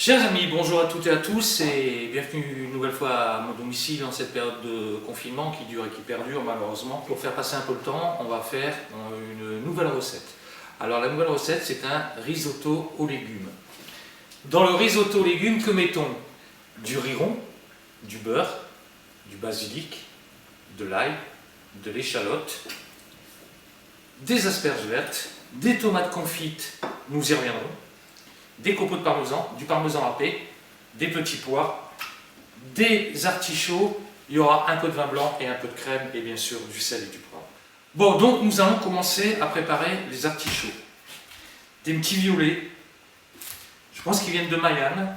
Chers amis, bonjour à toutes et à tous et bienvenue une nouvelle fois à mon domicile en cette période de confinement qui dure et qui perdure malheureusement. Pour faire passer un peu le temps, on va faire une nouvelle recette. Alors la nouvelle recette, c'est un risotto aux légumes. Dans le risotto aux légumes, que mettons? Du riz rond, du beurre, du basilic, de l'ail, de l'échalote, des asperges vertes, des tomates confites, nous y reviendrons, des copeaux de parmesan, du parmesan râpé, des petits pois, des artichauts, il y aura un peu de vin blanc et un peu de crème et bien sûr du sel et du poivre. Bon, donc nous allons commencer à préparer les artichauts. Des petits violets, je pense qu'ils viennent de Mayenne.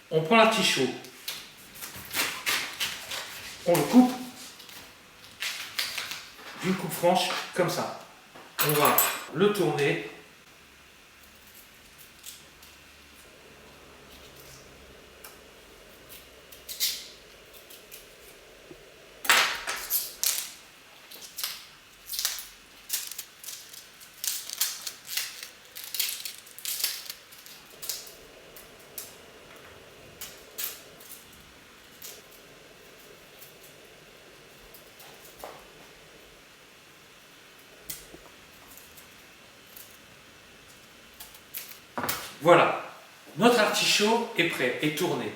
On prend l'artichaut, on le coupe d'une coupe franche comme ça. On va le tourner. Voilà, notre artichaut est prêt, est tourné.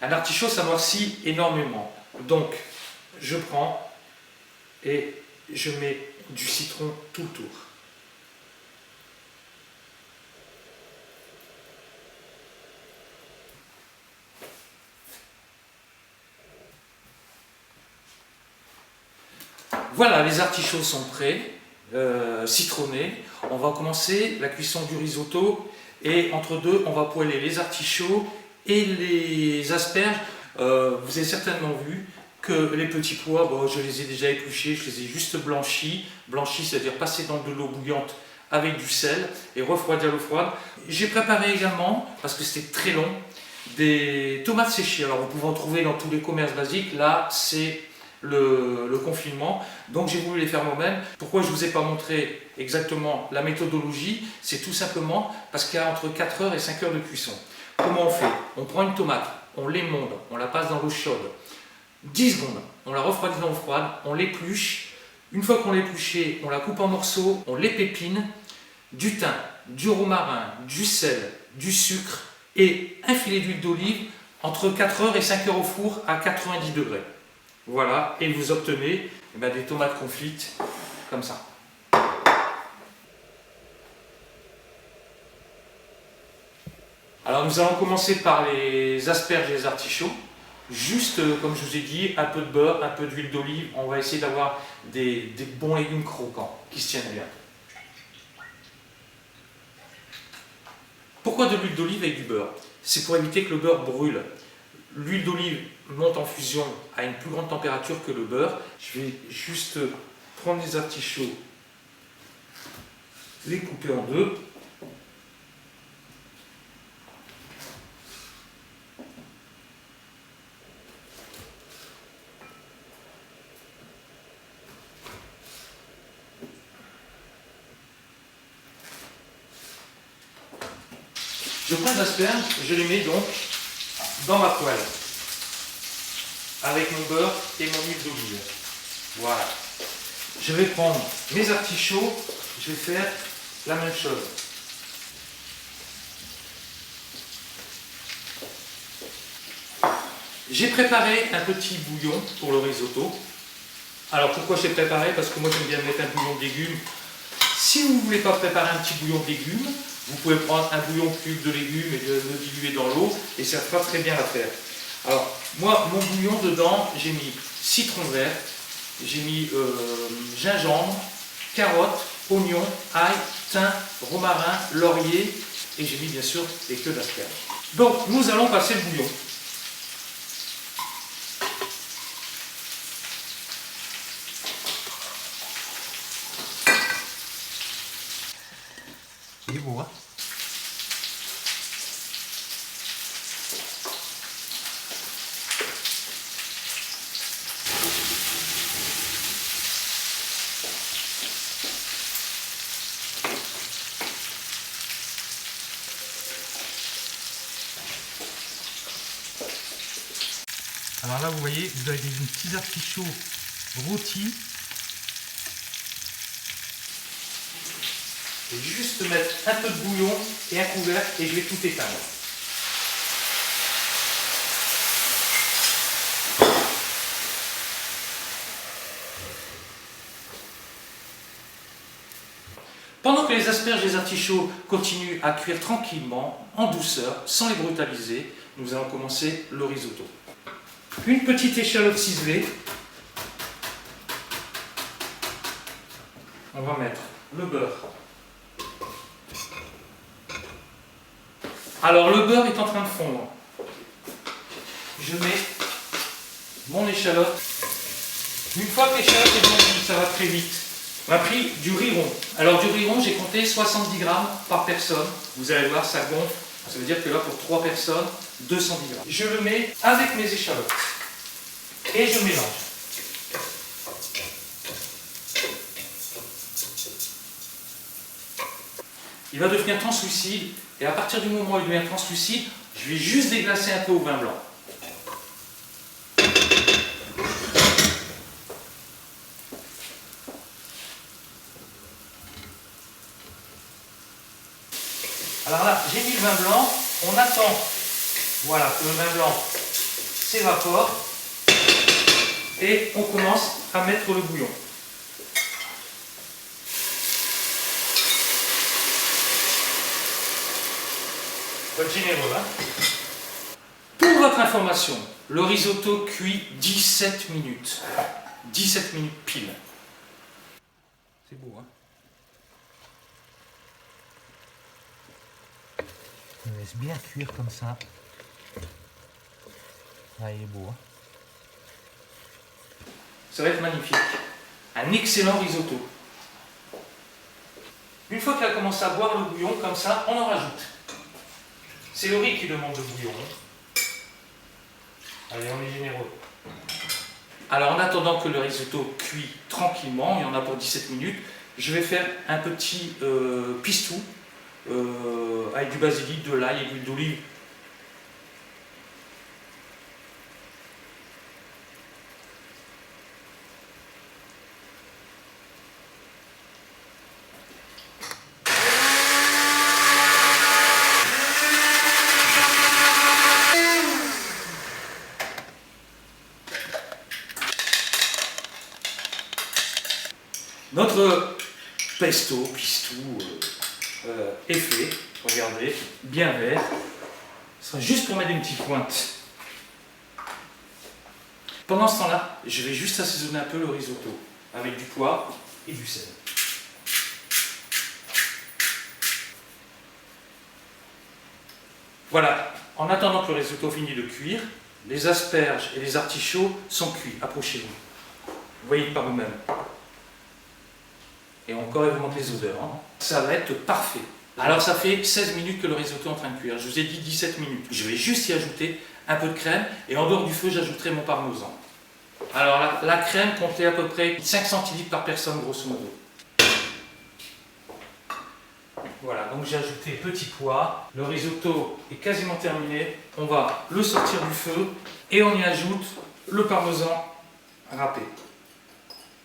Un artichaut, ça noircit énormément. Donc, je prends et je mets du citron tout le tour. Voilà, les artichauts sont prêts, citronnés. On va commencer la cuisson du risotto. Et entre deux, on va poêler les artichauts et les asperges. Vous avez certainement vu que les petits pois, bon, je les ai déjà épluchés, je les ai juste blanchis. Blanchis, c'est-à-dire passer dans de l'eau bouillante avec du sel et refroidir à l'eau froide. J'ai préparé également, parce que c'était très long, des tomates séchées. Alors vous pouvez en trouver dans tous les commerces basiques. Là, c'est le confinement, donc j'ai voulu les faire moi-même. Pourquoi je ne vous ai pas montré exactement la méthodologie? C'est tout simplement parce qu'il y a entre 4 heures et 5 heures de cuisson. Comment on fait? On prend une tomate, on l'émonde, on la passe dans l'eau chaude, 10 secondes, on la refroidit dans l'eau froide, on l'épluche. Une fois qu'on l'a épluchée, on la coupe en morceaux, on l'épépine, du thym, du romarin, du sel, du sucre et un filet d'huile d'olive entre 4 heures et 5 heures au four à 90 degrés. Voilà, et vous obtenez des tomates confites comme ça. Alors nous allons commencer par les asperges et les artichauts. Juste, comme je vous ai dit, un peu de beurre, un peu d'huile d'olive. On va essayer d'avoir des bons légumes croquants qui se tiennent bien. Pourquoi de l'huile d'olive avec du beurre? C'est pour éviter que le beurre brûle. L'huile d'olive monte en fusion à une plus grande température que le beurre. Je vais juste prendre les artichauts, les couper en deux. Je prends les asperges, je les mets donc dans ma poêle avec mon beurre et mon huile d'olive. Voilà. Je vais prendre mes artichauts, je vais faire la même chose. J'ai préparé un petit bouillon pour le risotto. Alors pourquoi j'ai préparé? Parce que moi j'aime bien mettre un bouillon de légumes. Si vous ne voulez pas préparer un petit bouillon de légumes, vous pouvez prendre un bouillon cube de légumes et le diluer dans l'eau et ça fera très bien l'affaire. Alors moi, mon bouillon dedans, j'ai mis citron vert, j'ai mis gingembre, carottes, oignons, ail, thym, romarin, laurier et j'ai mis bien sûr des queues d'asperges. Donc nous allons passer le bouillon. Il est beau, hein? Alors là, vous voyez, vous avez des petits artichauts rôtis. Je vais juste mettre un peu de bouillon et un couvercle et je vais tout éteindre. Pendant que les asperges et les artichauts continuent à cuire tranquillement, en douceur, sans les brutaliser, nous allons commencer le risotto. Une petite échalote ciselée. On va mettre le beurre. Alors le beurre est en train de fondre. Je mets mon échalote. Une fois que l'échalote est blondie, ça va très vite. On a pris du riz rond. Alors du riz rond, j'ai compté 70 grammes par personne. Vous allez voir, ça gonfle. Ça veut dire que là, pour 3 personnes, 210 grammes. Je le mets avec mes échalotes. Et je mélange. Il va devenir translucide. Et à partir du moment où il devient translucide, je vais juste déglacer un peu au vin blanc. Alors là, j'ai mis le vin blanc, on attend, voilà, que le vin blanc s'évapore et on commence à mettre le bouillon. Faut être généreux, hein. Pour votre information, le risotto cuit 17 minutes. 17 minutes pile. C'est beau, hein. On laisse bien cuire comme ça. Ah, il est beau, hein. Ça va être magnifique. Un excellent risotto. Une fois qu'elle commence à boire le bouillon comme ça, on en rajoute. C'est le riz qui demande le bouillon. Allez, on est généreux. Alors en attendant que le risotto cuit tranquillement, il y en a pour 17 minutes, je vais faire un petit pistou avec du basilic, de l'ail et de l'huile d'olive. Notre pistou est fait, regardez, bien vert. Ce sera juste pour mettre une petite pointe. Pendant ce temps-là, je vais juste assaisonner un peu le risotto avec du poivre et du sel. Voilà, en attendant que le risotto finisse de cuire, les asperges et les artichauts sont cuits. Approchez-vous. Vous voyez par vous-même. Et encore, il vous manque les odeurs. Hein. Ça va être parfait. Alors, ça fait 16 minutes que le risotto est en train de cuire. Je vous ai dit 17 minutes. Je vais juste y ajouter un peu de crème. Et en dehors du feu, j'ajouterai mon parmesan. Alors, la crème comptait à peu près 5 centilitres par personne, grosso modo. Voilà, donc j'ai ajouté petit pois. Le risotto est quasiment terminé. On va le sortir du feu. Et on y ajoute le parmesan râpé.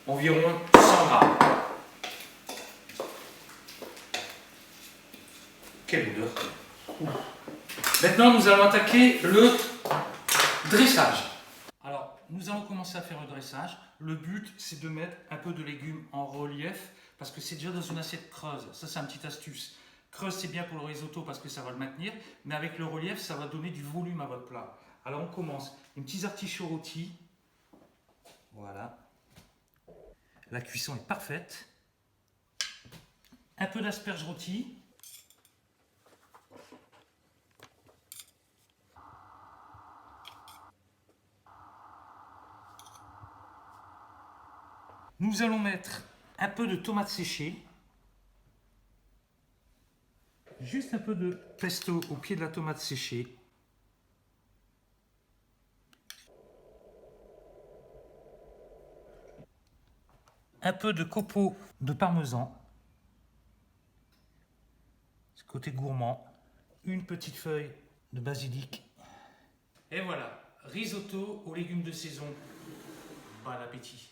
Environ 100 grammes. Quelle odeur! Maintenant, nous allons attaquer le dressage. Alors, nous allons commencer à faire le dressage. Le but, c'est de mettre un peu de légumes en relief parce que c'est déjà dans une assiette creuse. Ça, c'est une petite astuce. Creuse, c'est bien pour le risotto parce que ça va le maintenir, mais avec le relief, ça va donner du volume à votre plat. Alors, on commence. Une petite artichaut rôti. Voilà. La cuisson est parfaite. Un peu d'asperges rôties. Nous allons mettre un peu de tomates séchées, juste un peu de pesto au pied de la tomate séchée, un peu de copeaux de parmesan, côté gourmand, une petite feuille de basilic, et voilà. Risotto aux légumes de saison. Bon appétit!